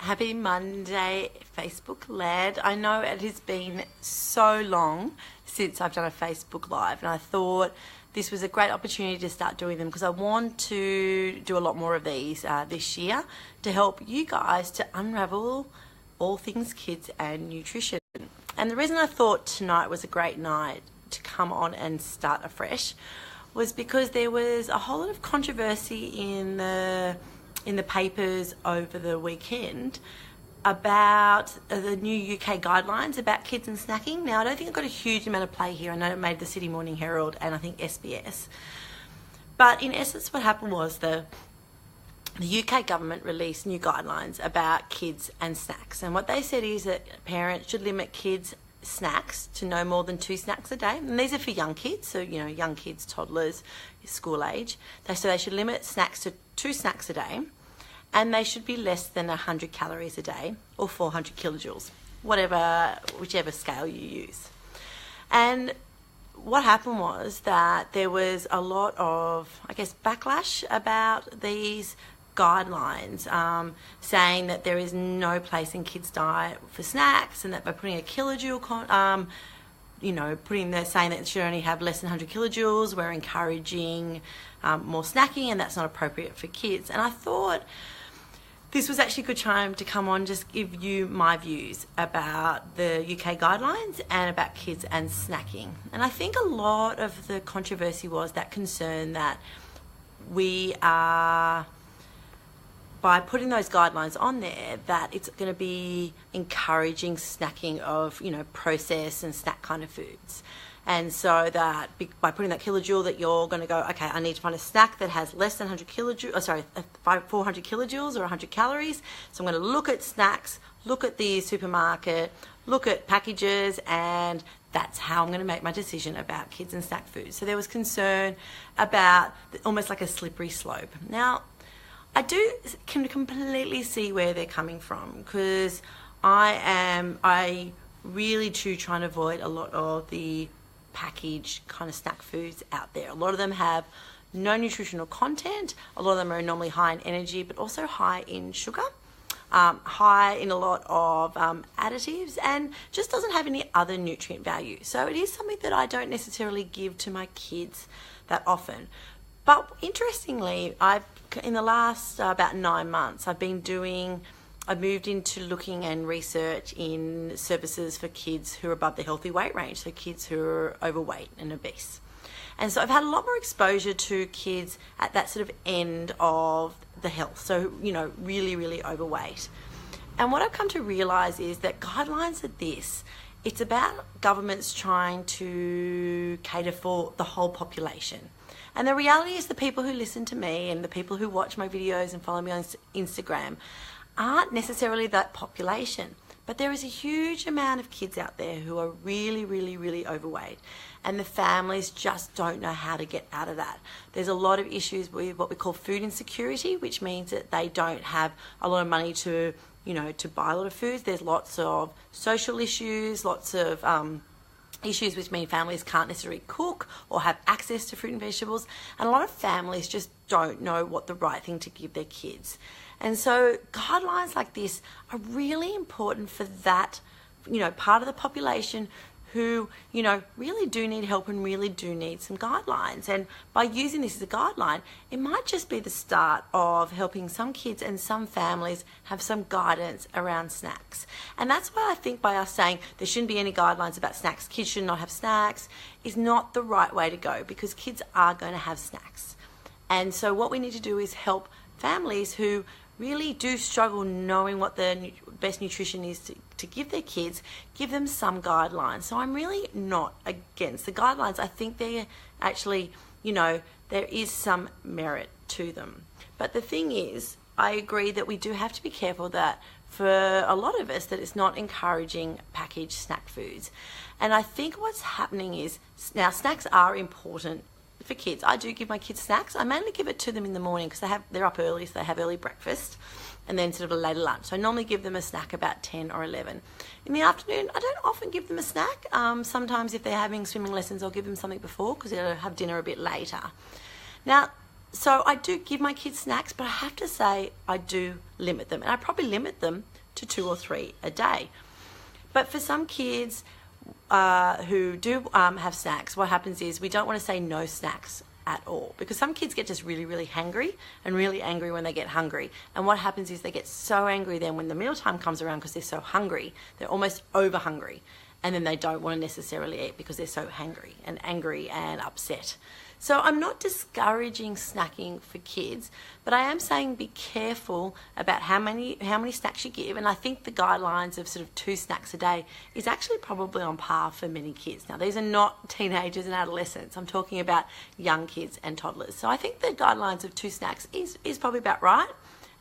Happy Monday, Facebook led. I know it has been so long since I've done a Facebook Live, and I thought this was a great opportunity to start doing them because I want to do a lot more of these this year to help you guys to unravel all things kids and nutrition. And the reason I thought tonight was a great night to come on and start afresh was because there was a whole lot of controversy in the papers over the weekend about the new UK guidelines about kids and snacking. Now, I don't think it got a huge amount of play here. I know it made the Sydney Morning Herald and I think SBS. But in essence, what happened was the UK government released new guidelines about kids and snacks. And what they said is that parents should limit kids' snacks to no more than 2 snacks a day. And these are for young kids, so, you know, young kids, toddlers, school age. So they should limit snacks to 2 snacks a day. And they should be less than 100 calories a day or 400 kilojoules, whichever scale you use. And what happened was that there was a lot of, backlash about these guidelines, saying that there is no place in kids' diet for snacks, and that by putting a kilojoule, saying that it should only have less than 100 kilojoules, we're encouraging more snacking, and that's not appropriate for kids. And I thought this was actually a good time to come on, just give you my views about the UK guidelines and about kids and snacking. And I think a lot of the controversy was that concern that we are, by putting those guidelines on there, that it's going to be encouraging snacking of, processed and snack kind of foods. And so that by putting that kilojoule, that you're going to go, okay, I need to find a snack that has less than 400 kilojoules or 100 calories. So I'm going to look at snacks, look at the supermarket, look at packages, and that's how I'm going to make my decision about kids and snack foods. So there was concern about almost like a slippery slope. Now, I can completely see where they're coming from, because I really do try and avoid a lot of the packaged kind of snack foods out there. A lot of them have no nutritional content. A lot of them are normally high in energy, but also high in sugar, high in a lot of additives, and just doesn't have any other nutrient value. So it is something that I don't necessarily give to my kids that often. But interestingly, in the last about 9 months, I've moved into looking and research in services for kids who are above the healthy weight range, so kids who are overweight and obese. And so I've had a lot more exposure to kids at that sort of end of the health, so, really, really overweight. And what I've come to realise is that guidelines are this. It's about governments trying to cater for the whole population. And the reality is the people who listen to me and the people who watch my videos and follow me on Instagram aren't necessarily that population. But there is a huge amount of kids out there who are really, really, really overweight, and the families just don't know how to get out of that. There's a lot of issues with what we call food insecurity, which means that they don't have a lot of money to buy a lot of foods. There's lots of social issues, lots of issues which mean families can't necessarily cook or have access to fruit and vegetables, and a lot of families just don't know what the right thing to give their kids. And so guidelines like this are really important for that, part of the population who, really do need help and really do need some guidelines. And by using this as a guideline, it might just be the start of helping some kids and some families have some guidance around snacks. And that's why I think by us saying there shouldn't be any guidelines about snacks, kids should not have snacks, is not the right way to go, because kids are going to have snacks. And so what we need to do is help families who really do struggle knowing what the best nutrition is to give their kids, give them some guidelines. So I'm really not against the guidelines. I think they're actually, there is some merit to them. But the thing is, I agree that we do have to be careful that for a lot of us that it's not encouraging packaged snack foods. And I think what's happening is, now snacks are important for kids. I do give my kids snacks. I mainly give it to them in the morning because they're up early, so they have early breakfast and then sort of a later lunch. So I normally give them a snack about 10 or 11. In the afternoon, I don't often give them a snack. Sometimes if they're having swimming lessons, I'll give them something before because they'll have dinner a bit later. Now, so I do give my kids snacks, but I have to say I do limit them. And I probably limit them to 2 or 3 a day. But for some kids who do have snacks, what happens is we don't want to say no snacks at all, because some kids get just really, really hangry and really angry when they get hungry. And what happens is they get so angry then when the mealtime comes around, because they're so hungry, they're almost over hungry, and then they don't want to necessarily eat because they're so hangry and angry and upset. So I'm not discouraging snacking for kids, but I am saying be careful about how many snacks you give. And I think the guidelines of sort of 2 snacks a day is actually probably on par for many kids. Now, these are not teenagers and adolescents. I'm talking about young kids and toddlers. So I think the guidelines of 2 snacks is probably about right,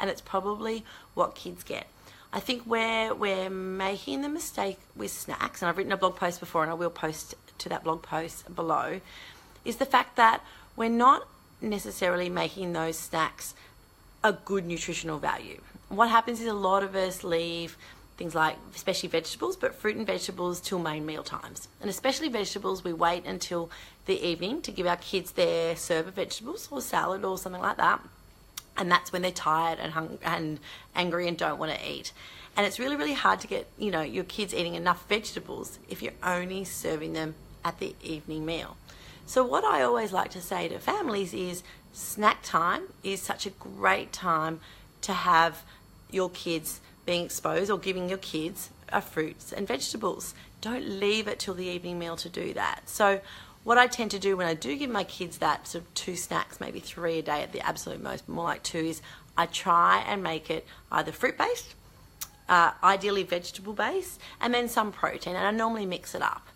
and it's probably what kids get. I think where we're making the mistake with snacks, and I've written a blog post before and I will post to that blog post below, is the fact that we're not necessarily making those snacks a good nutritional value. What happens is a lot of us leave things like, especially vegetables, but fruit and vegetables till main meal times. And especially vegetables, we wait until the evening to give our kids their serve of vegetables or salad or something like that. And that's when they're tired and angry and don't want to eat. And it's really, really hard to get, your kids eating enough vegetables if you're only serving them at the evening meal. So what I always like to say to families is snack time is such a great time to have your kids being exposed, or giving your kids fruits and vegetables. Don't leave it till the evening meal to do that. So what I tend to do when I do give my kids that sort of 2 snacks, maybe 3 a day at the absolute most, more like 2, is I try and make it either fruit-based, ideally vegetable-based, and then some protein, and I normally mix it up.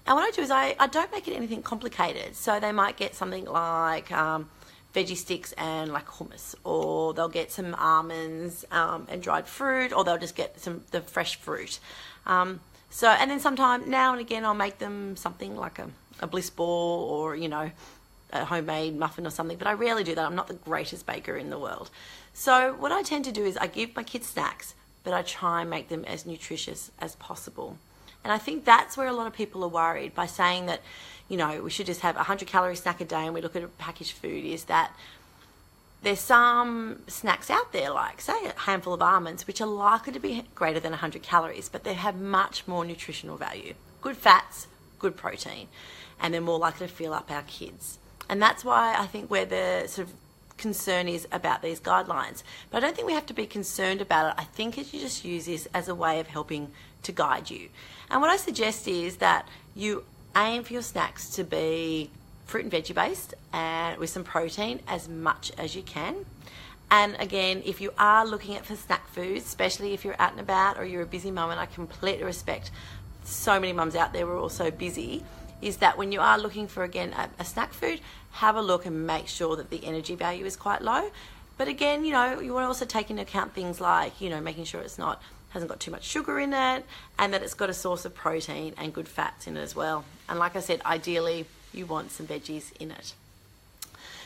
And what I do is I don't make it anything complicated. So they might get something like veggie sticks and like hummus, or they'll get some almonds and dried fruit, or they'll just get the fresh fruit. And then sometime now and again I'll make them something like a bliss ball, or a homemade muffin or something. But I rarely do that. I'm not the greatest baker in the world. So what I tend to do is I give my kids snacks, but I try and make them as nutritious as possible. And I think that's where a lot of people are worried by saying that, we should just have a 100-calorie snack a day and we look at packaged food, is that there's some snacks out there, like, say, a handful of almonds, which are likely to be greater than 100 calories, but they have much more nutritional value. Good fats, good protein, and they're more likely to fill up our kids. And that's why I think where the sort of concern is about these guidelines. But I don't think we have to be concerned about it. I think you just use this as a way of helping to guide you. And what I suggest is that you aim for your snacks to be fruit and veggie based, and with some protein as much as you can. And again, if you are looking at for snack foods, especially if you're out and about or you're a busy mum, and I completely respect so many mums out there who are also busy, is that when you are looking for, again, a snack food, have a look and make sure that the energy value is quite low. But again, you want to also take into account things like, making sure hasn't got too much sugar in it, and that it's got a source of protein and good fats in it as well. And like I said, ideally, you want some veggies in it.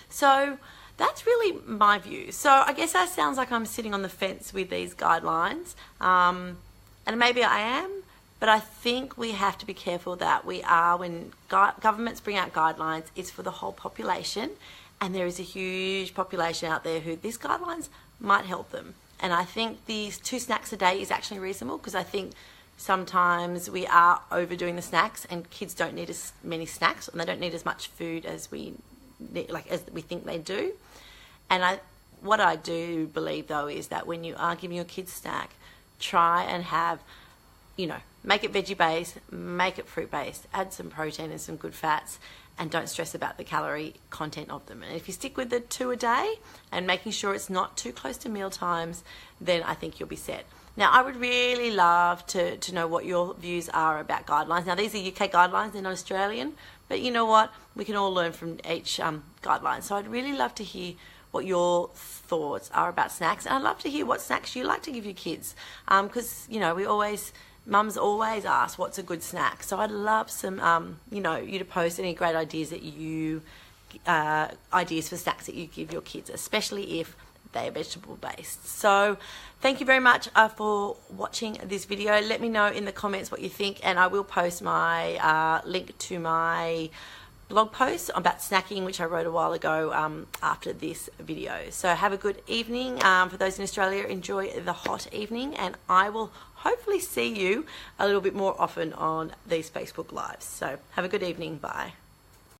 So that's really my view. So I guess that sounds like I'm sitting on the fence with these guidelines. And maybe I am, but I think we have to be careful that when governments bring out guidelines, it's for the whole population. And there is a huge population out there who these guidelines might help them. And I think these 2 snacks a day is actually reasonable, because I think sometimes we are overdoing the snacks, and kids don't need as many snacks, and they don't need as much food as we think they do. And what I do believe, though, is that when you are giving your kids snack, try and have, make it veggie based, make it fruit based, add some protein and some good fats, and don't stress about the calorie content of them. And if you stick with the 2 a day and making sure it's not too close to meal times, then I think you'll be set. Now, I would really love to know what your views are about guidelines. Now, these are UK guidelines, they're not Australian, but you know what? We can all learn from each guideline. So I'd really love to hear what your thoughts are about snacks. And I'd love to hear what snacks you like to give your kids. Because, mums always ask, what's a good snack? So I'd love some, you to post any great ideas that ideas for snacks that you give your kids, especially if they're vegetable based. So thank you very much for watching this video. Let me know in the comments what you think, and I will post my link to my blog post about snacking, which I wrote a while ago after this video. So have a good evening. For those in Australia, enjoy the hot evening, and I will hopefully see you a little bit more often on these Facebook Lives. So have a good evening. Bye.